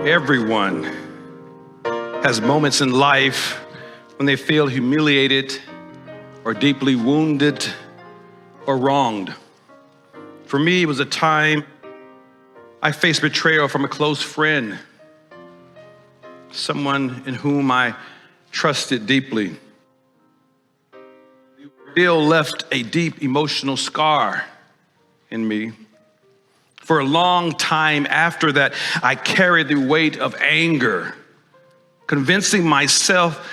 Everyone has moments in life when they feel humiliated or deeply wounded or wronged. For me, it was a time I faced betrayal from a close friend, someone in whom I trusted deeply. The ordeal left a deep emotional scar in me. For a long time after that, I carried the weight of anger, convincing myself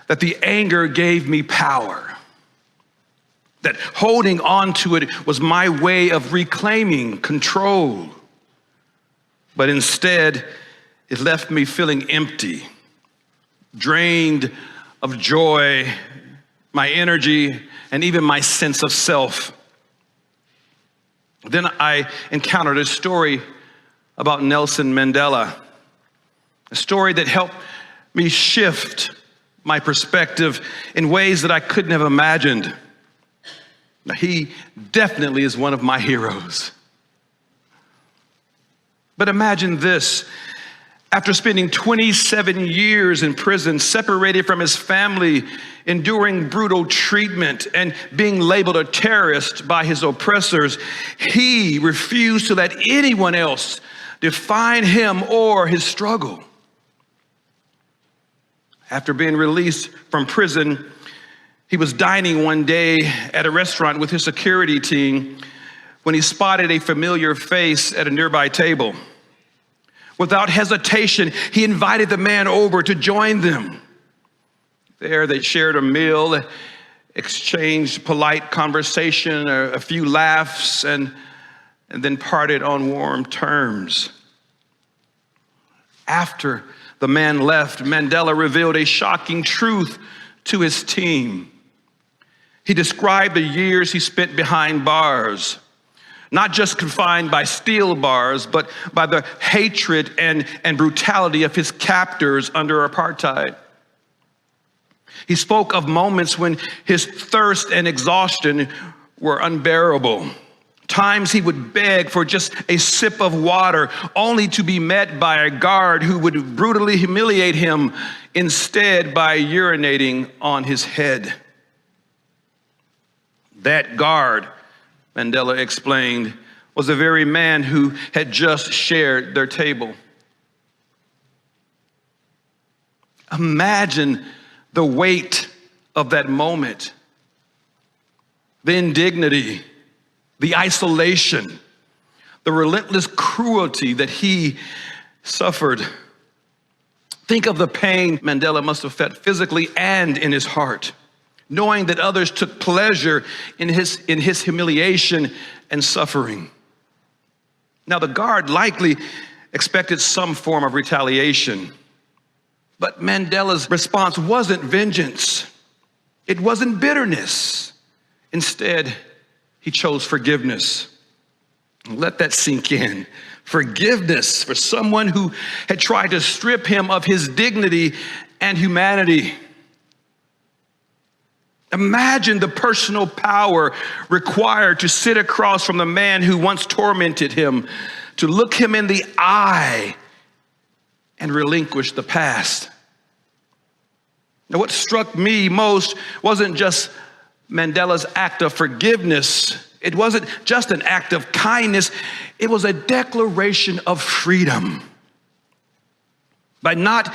that the anger gave me power, that holding on to it was my way of reclaiming control. But instead, it left me feeling empty, drained of joy, my energy, and even my sense of self. Then I encountered a story about Nelson Mandela, a story that helped me shift my perspective in ways that I couldn't have imagined. Now, he definitely is one of my heroes. But imagine this. After spending 27 years in prison, separated from his family, enduring brutal treatment, and being labeled a terrorist by his oppressors, he refused to let anyone else define him or his struggle. After being released from prison, he was dining one day at a restaurant with his security team when he spotted a familiar face at a nearby table. Without hesitation, he invited the man over to join them. There they shared a meal, exchanged polite conversation, a few laughs, and then parted on warm terms. After the man left, Mandela revealed a shocking truth to his team. He described the years he spent behind bars, not just confined by steel bars, but by the hatred and brutality of his captors under apartheid. He spoke of moments when his thirst and exhaustion were unbearable. Times he would beg for just a sip of water, only to be met by a guard who would brutally humiliate him, instead by urinating on his head. That guard, Mandela explained, was the very man who had just shared their table. Imagine the weight of that moment, the indignity, the isolation, the relentless cruelty that he suffered. Think of the pain Mandela must have felt physically and in his heart, knowing that others took pleasure in his humiliation and suffering. Now, the guard likely expected some form of retaliation, but Mandela's response wasn't vengeance. It wasn't bitterness. Instead, he chose forgiveness. Let that sink in. Forgiveness for someone who had tried to strip him of his dignity and humanity. Imagine the personal power required to sit across from the man who once tormented him, to look him in the eye and relinquish the past. Now, what struck me most wasn't just Mandela's act of forgiveness. It wasn't just an act of kindness. It was a declaration of freedom. By not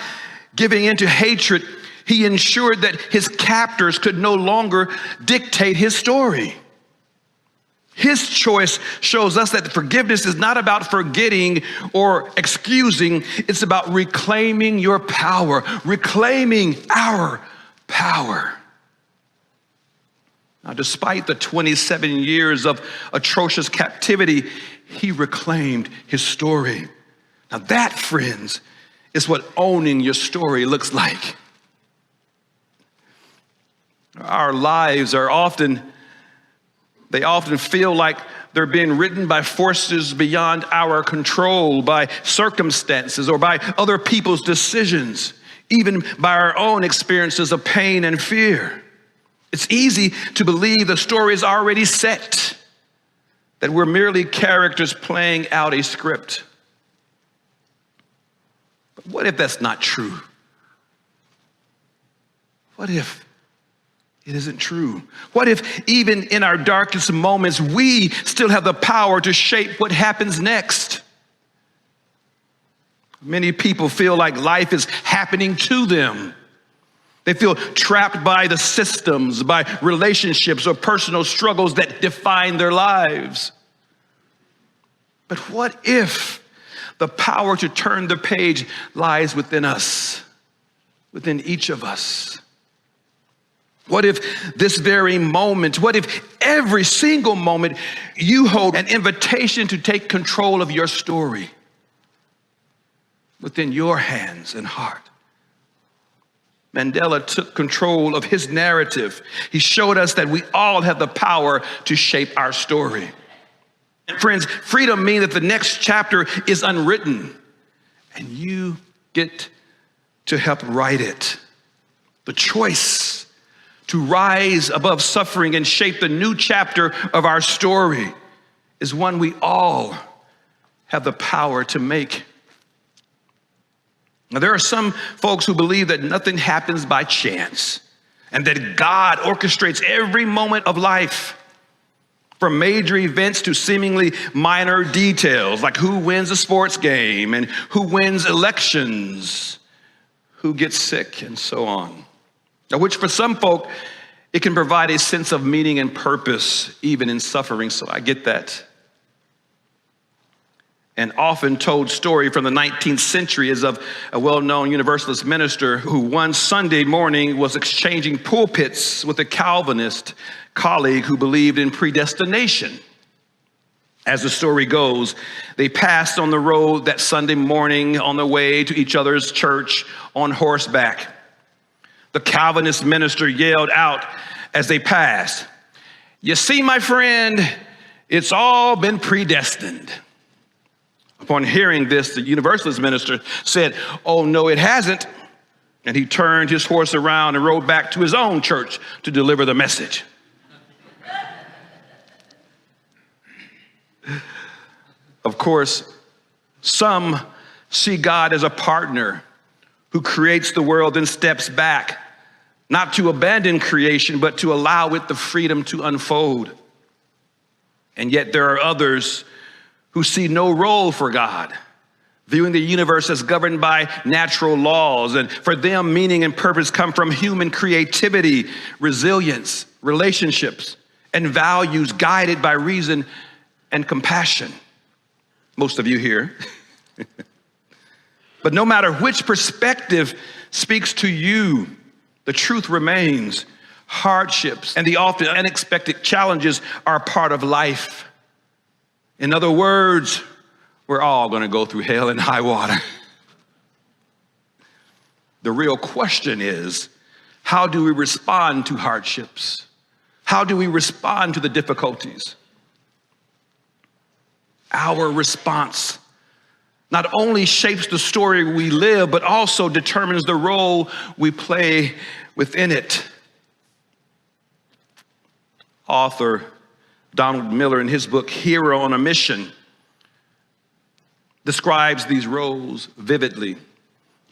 giving in to hatred, he ensured that his captors could no longer dictate his story. His choice shows us that forgiveness is not about forgetting or excusing. It's about reclaiming your power, reclaiming our power. Now, despite the 27 years of atrocious captivity, he reclaimed his story. Now that, friends, is what owning your story looks like. Our lives are often feel like they're being written by forces beyond our control, by circumstances or by other people's decisions, even by our own experiences of pain and fear. It's easy to believe the story is already set, that we're merely characters playing out a script. what if that's not true? What if it isn't true? What if even in our darkest moments, we still have the power to shape what happens next? Many people feel like life is happening to them. They feel trapped by the systems, by relationships or personal struggles that define their lives. But what if the power to turn the page lies within us, within each of us? What if this very moment, what if every single moment you hold an invitation to take control of your story within your hands and heart? Mandela took control of his narrative. He showed us that we all have the power to shape our story. And friends, freedom means that the next chapter is unwritten, and you get to help write it. The choice to rise above suffering and shape the new chapter of our story is one we all have the power to make. Now, there are some folks who believe that nothing happens by chance and that God orchestrates every moment of life, from major events to seemingly minor details, like who wins a sports game and who wins elections, who gets sick, and so on. Now, which for some folk, it can provide a sense of meaning and purpose, even in suffering, so I get that. An often told story from the 19th century is of a well-known Universalist minister who one Sunday morning was exchanging pulpits with a Calvinist colleague who believed in predestination. As the story goes, they passed on the road that Sunday morning on the way to each other's church on horseback. The Calvinist minister yelled out as they passed, "You see, my friend, it's all been predestined." Upon hearing this, the Universalist minister said, "Oh, no, it hasn't." And he turned his horse around and rode back to his own church to deliver the message. Of course, some see God as a partner who creates the world and steps back, not to abandon creation, but to allow it the freedom to unfold. And yet there are others who see no role for God, viewing the universe as governed by natural laws. And for them, meaning and purpose come from human creativity, resilience, relationships, and values guided by reason and compassion. Most of you here. But no matter which perspective speaks to you, the truth remains. Hardships and the often unexpected challenges are a part of life. In other words, we're all going to go through hell and high water. The real question is, how do we respond to hardships? How do we respond to the difficulties? Our response not only shapes the story we live, but also determines the role we play within it. Author Donald Miller, in his book, Hero on a Mission, describes these roles vividly.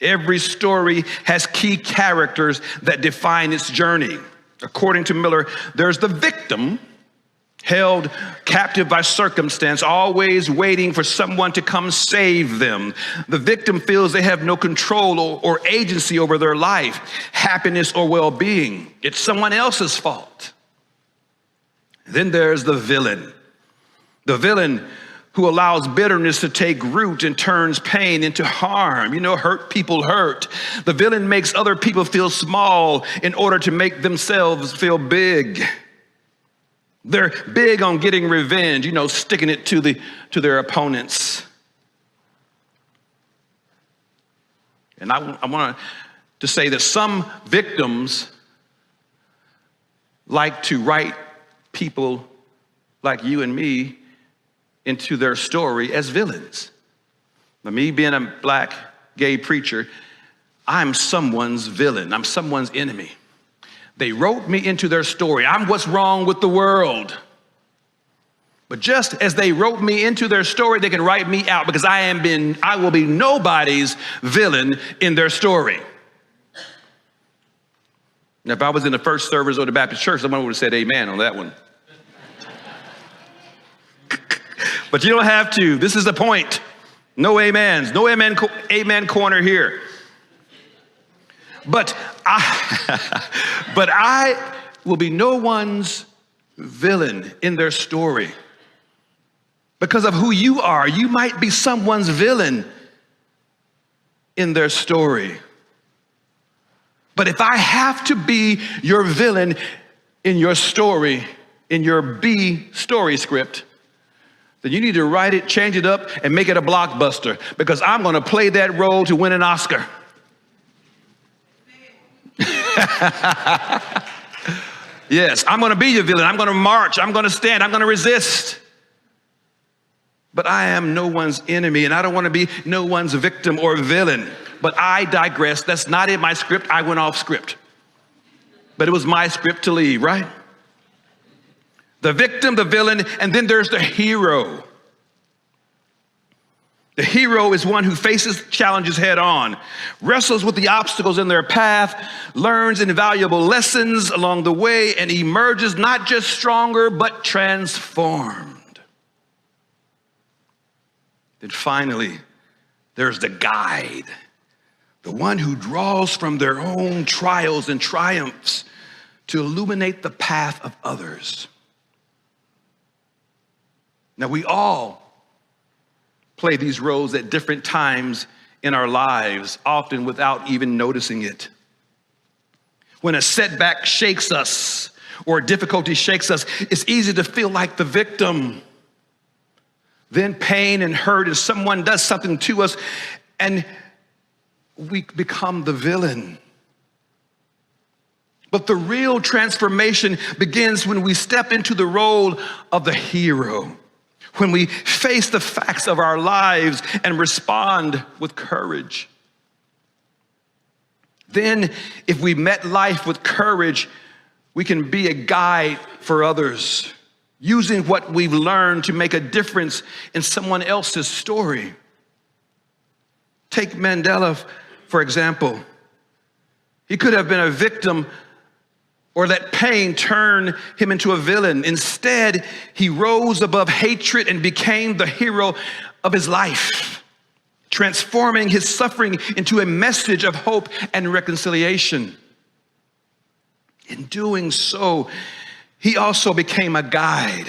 Every story has key characters that define its journey. According to Miller, there's the victim, held captive by circumstance, always waiting for someone to come save them. The victim feels they have no control or agency over their life, happiness, or well-being. It's someone else's fault. Then there's the villain who allows bitterness to take root and turns pain into harm. Hurt people hurt. The villain makes other people feel small in order to make themselves feel big. They're big on getting revenge, sticking it to their opponents. And I want to say that some victims like to write people like you and me into their story as villains. Now, me being a black gay preacher, I'm someone's villain. I'm someone's enemy. They wrote me into their story. I'm what's wrong with the world. But just as they wrote me into their story, they can write me out, because I will be nobody's villain in their story. Now, if I was in the first service of the Baptist church, someone would have said amen on that one. But you don't have to. This is the point. No amens. No amen corner here. But I will be no one's villain in their story. Because of who you are, you might be someone's villain in their story. But if I have to be your villain in your story, in your B story script, then you need to write it, change it up, and make it a blockbuster, because I'm going to play that role to win an Oscar. Yes, I'm going to be your villain. I'm going to march. I'm going to stand. I'm going to resist. But I am no one's enemy, and I don't want to be no one's victim or villain. But I digress. That's not in my script. I went off script. But it was my script to leave, right? The victim, the villain, and then there's the hero. The hero is one who faces challenges head on, wrestles with the obstacles in their path, learns invaluable lessons along the way, and emerges not just stronger, but transformed. Then finally, there's the guide, the one who draws from their own trials and triumphs to illuminate the path of others. Now, we all play these roles at different times in our lives, often without even noticing it. When a setback shakes us or a difficulty shakes us, it's easy to feel like the victim. Then pain and hurt as someone does something to us, and we become the villain. But the real transformation begins when we step into the role of the hero, when we face the facts of our lives and respond with courage. Then, if we met life with courage, we can be a guide for others, using what we've learned to make a difference in someone else's story. Take Mandela, for example. He could have been a victim, or let pain turn him into a villain. Instead, he rose above hatred and became the hero of his life, transforming his suffering into a message of hope and reconciliation. In doing so, he also became a guide,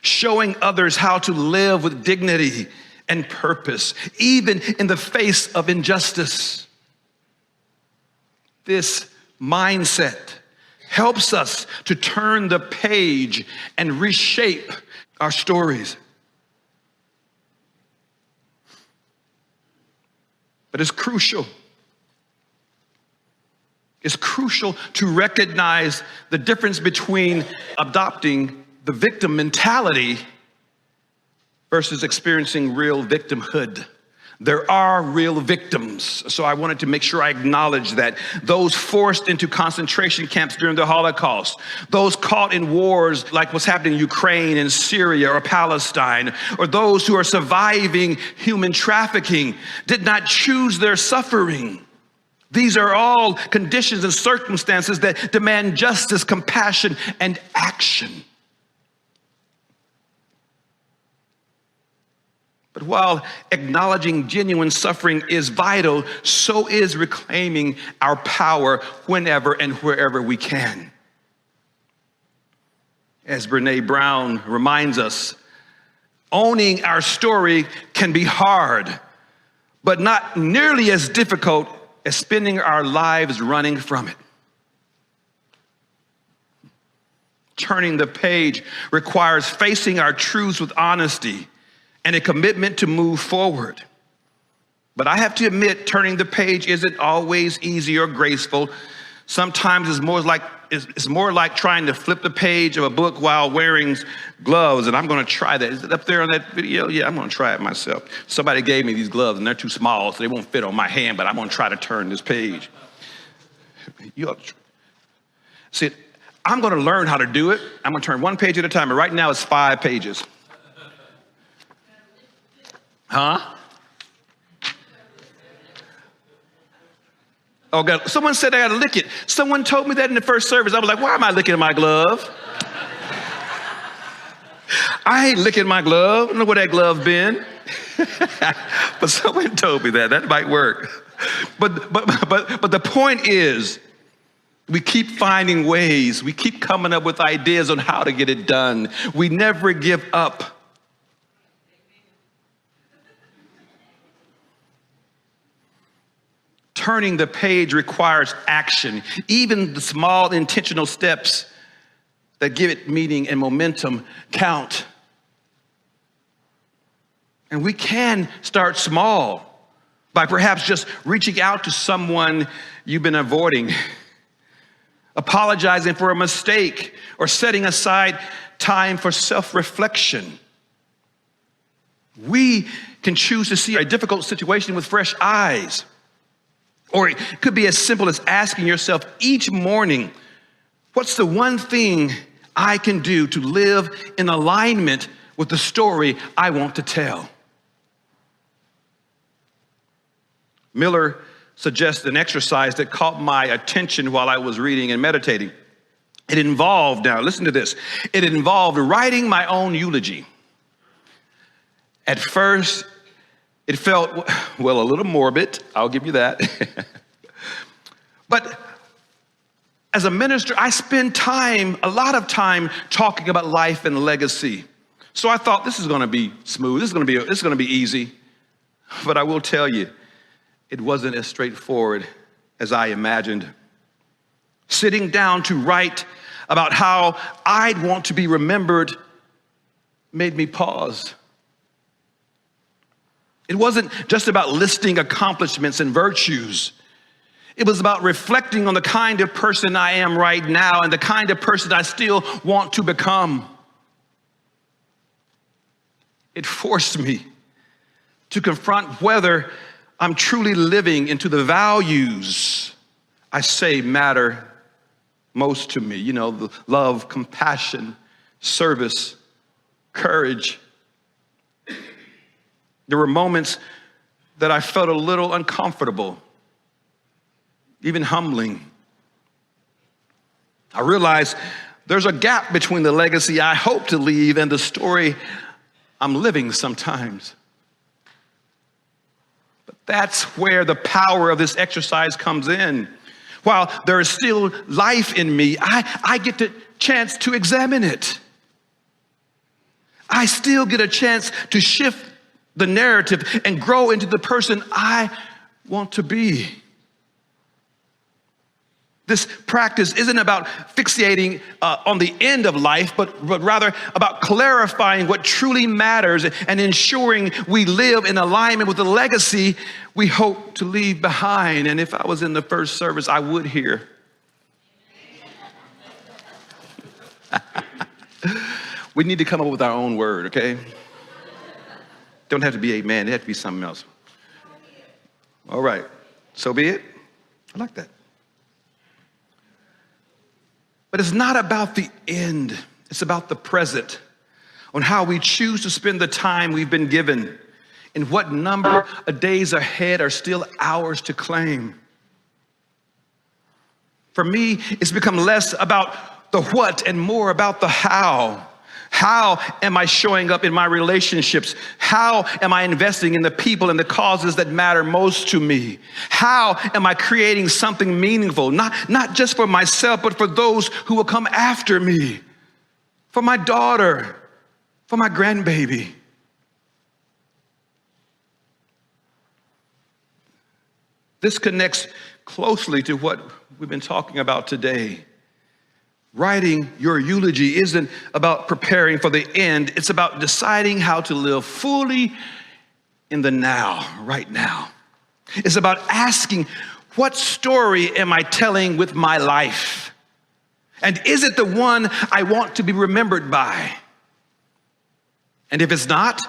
showing others how to live with dignity and purpose, even in the face of injustice. This mindset helps us to turn the page and reshape our stories. But it's crucial. It's crucial to recognize the difference between adopting the victim mentality versus experiencing real victimhood. There are real victims, so I wanted to make sure I acknowledge that. Those forced into concentration camps during the Holocaust, those caught in wars like what's happening in Ukraine and Syria or Palestine, or those who are surviving human trafficking, did not choose their suffering. These are all conditions and circumstances that demand justice, compassion, and action. But while acknowledging genuine suffering is vital, so is reclaiming our power whenever and wherever we can. As Brené Brown reminds us, owning our story can be hard, but not nearly as difficult as spending our lives running from it. Turning the page requires facing our truths with honesty and a commitment to move forward. But I have to admit, turning the page isn't always easy or graceful. Sometimes it's more like trying to flip the page of a book while wearing gloves, and I'm gonna try that. Is it up there on that video? Yeah, I'm gonna try it myself. Somebody gave me these gloves, and they're too small, so they won't fit on my hand, but I'm gonna try to turn this page. See, I'm going to learn how to do it. I'm going to turn one page at a time. And right now it's 5 pages. Huh? Oh, God. Someone said I got to lick it. Someone told me that in the first service. I was like, why am I licking my glove? I ain't licking my glove. I don't know where that glove been. But someone told me that. That might work. But the point is, we keep finding ways. We keep coming up with ideas on how to get it done. We never give up. Turning the page requires action. Even the small intentional steps that give it meaning and momentum count. And we can start small by perhaps just reaching out to someone you've been avoiding, apologizing for a mistake, or setting aside time for self-reflection. We can choose to see a difficult situation with fresh eyes. Or it could be as simple as asking yourself each morning, what's the one thing I can do to live in alignment with the story I want to tell? Miller suggests an exercise that caught my attention while I was reading and meditating. It involved, now listen to this, it involved writing my own eulogy. At first, it felt, well, a little morbid, I'll give you that. But as a minister, I spend a lot of time talking about life and legacy. So I thought this is gonna be smooth, this is gonna be easy. But I will tell you, it wasn't as straightforward as I imagined. Sitting down to write about how I'd want to be remembered made me pause. It wasn't just about listing accomplishments and virtues. It was about reflecting on the kind of person I am right now and the kind of person I still want to become. It forced me to confront whether I'm truly living into the values I say matter most to me. You know, the love, compassion, service, courage. There were moments that I felt a little uncomfortable, even humbling. I realized there's a gap between the legacy I hope to leave and the story I'm living sometimes. But that's where the power of this exercise comes in. While there is still life in me, I get the chance to examine it. I still get a chance to shift the narrative and grow into the person I want to be. This practice isn't about fixating on the end of life, but rather about clarifying what truly matters and ensuring we live in alignment with the legacy we hope to leave behind. And if I was in the first service, I would hear. We need to come up with our own word, okay? Don't have to be amen. It has to be something else. All right. So be it. I like that. But it's not about the end. It's about the present, on how we choose to spend the time we've been given, and what number of days ahead are still ours to claim. For me, it's become less about the what and more about the how. How am I showing up in my relationships? How am I investing in the people and the causes that matter most to me? How am I creating something meaningful, not just for myself, but for those who will come after me, for my daughter, for my grandbaby? This connects closely to what we've been talking about today. Writing your eulogy isn't about preparing for the end. It's about deciding how to live fully in the now, right now. It's about asking, what story am I telling with my life? And is it the one I want to be remembered by? And if it's not,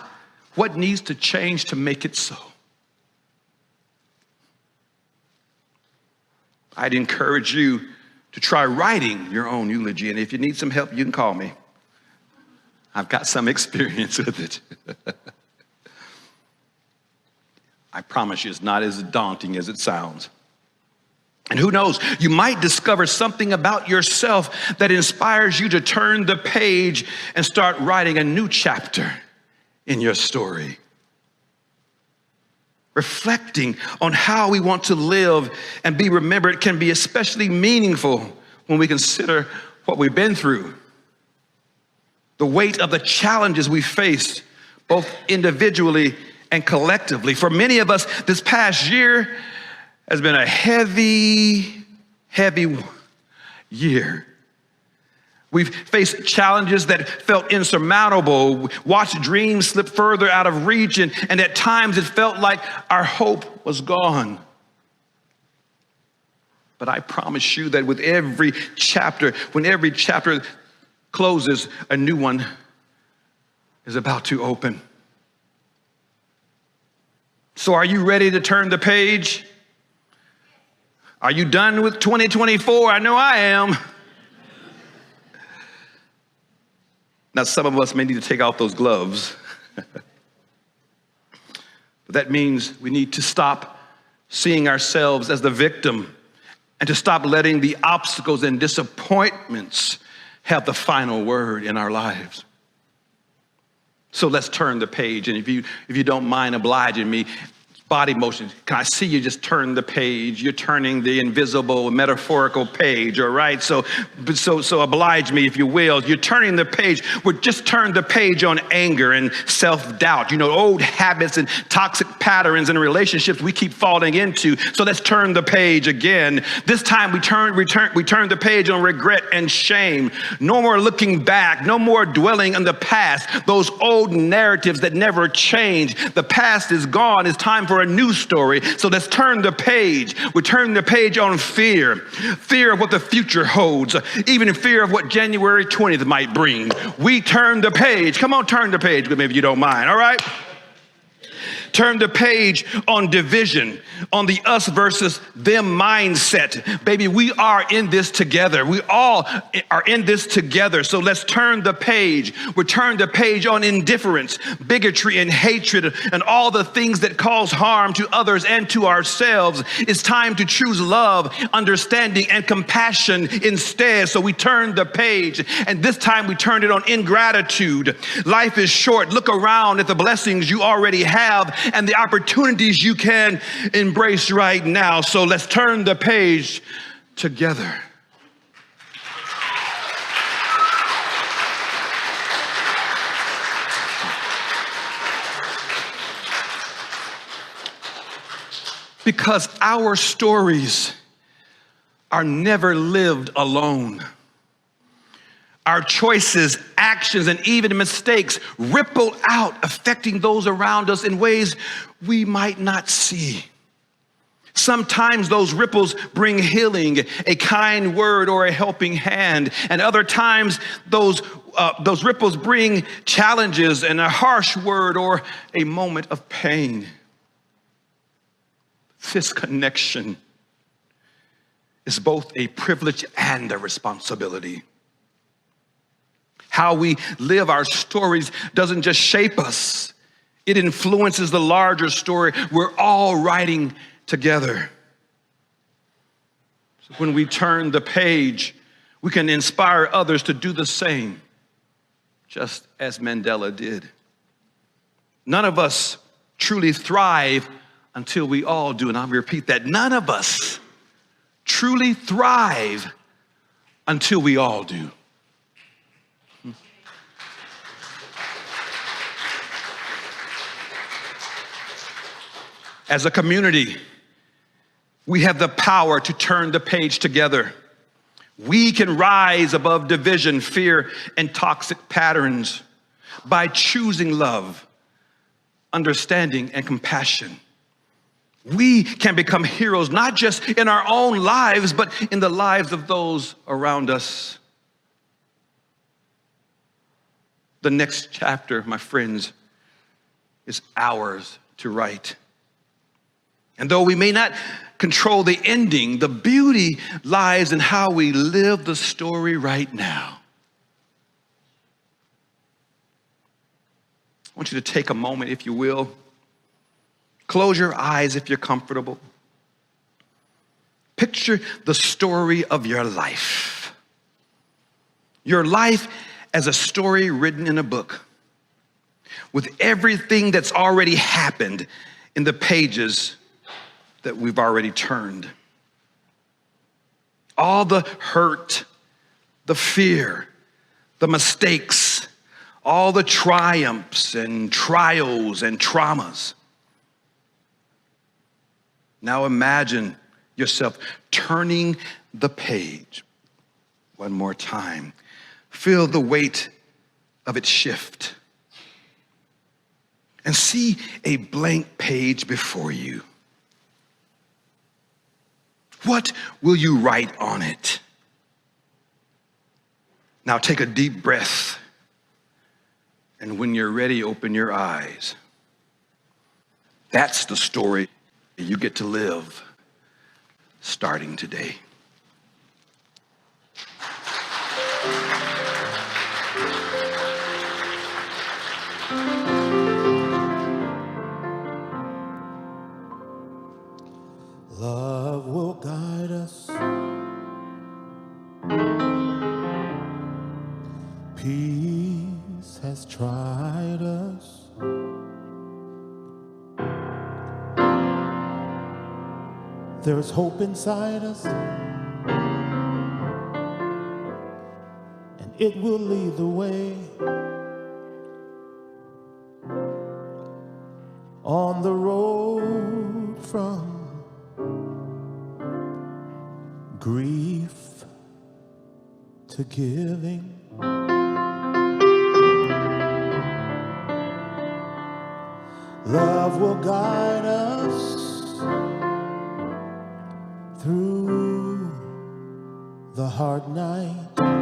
what needs to change to make it so? I'd encourage you to try writing your own eulogy. And if you need some help, you can call me. I've got some experience with it. I promise you, it's not as daunting as it sounds. And who knows, you might discover something about yourself that inspires you to turn the page and start writing a new chapter in your story. Reflecting on how we want to live and be remembered can be especially meaningful when we consider what we've been through, the weight of the challenges we faced, both individually and collectively. For many of us, this past year has been a heavy year. We've faced challenges that felt insurmountable, watched dreams slip further out of reach, and at times it felt like our hope was gone. But I promise you that with every chapter, when every chapter closes, a new one is about to open. So are you ready to turn the page? Are you done with 2024? I know I am. Now, some of us may need to take off those gloves. But that means we need to stop seeing ourselves as the victim and to stop letting the obstacles and disappointments have the final word in our lives. So let's turn the page. And if you don't mind obliging me, body motion, can I see you just turn the page? You're turning the invisible, metaphorical page, all right? So oblige me, if you will. You're turning the page. We're just turned the page on anger and self-doubt, old habits and toxic patterns and relationships we keep falling into. So let's turn the page again. This time we turn the page on regret and shame. No more looking back, no more dwelling on the past, those old narratives that never change. The past is gone. It's time for a new story. So let's turn the page. We turn the page on fear of what the future holds, even fear of what January 20th might bring. We turn the page. Come on, turn the page with me if you don't mind, all right? Turn the page on division, on the us versus them mindset. Baby, we are in this together. We all are in this together. So let's turn the page. We turn the page on indifference, bigotry, and hatred, and all the things that cause harm to others and to ourselves. It's time to choose love, understanding, and compassion instead. So we turn the page, and this time we turned it on ingratitude. Life is short. Look around at the blessings you already have and the opportunities you can embrace right now. So let's turn the page together. Because our stories are never lived alone. Our choices, actions, and even mistakes ripple out, affecting those around us in ways we might not see. Sometimes those ripples bring healing, a kind word or a helping hand, and other times those ripples bring challenges and a harsh word or a moment of pain. This connection is both a privilege and a responsibility. How we live our stories doesn't just shape us. It influences the larger story we're all writing together. So when we turn the page, we can inspire others to do the same, just as Mandela did. None of us truly thrive until we all do. And I'll repeat that. None of us truly thrive until we all do. As a community, we have the power to turn the page together. We can rise above division, fear, and toxic patterns by choosing love, understanding, and compassion. We can become heroes, not just in our own lives, but in the lives of those around us. The next chapter, my friends, is ours to write. And though we may not control the ending, the beauty lies in how we live the story right now. I want you to take a moment, if you will. Close your eyes if you're comfortable. Picture the story of your life. Your life as a story written in a book, with everything that's already happened in the pages that we've already turned. All the hurt, the fear, the mistakes, all the triumphs and trials and traumas. Now imagine yourself turning the page one more time. Feel the weight of it shift. And see a blank page before you. What will you write on it? Now take a deep breath. And when you're ready, open your eyes. That's the story you get to live starting today. Love will guide us. Peace has tried us. There's hope inside us, and it will lead the way on the road from grief to giving. Love will guide us through the hard night.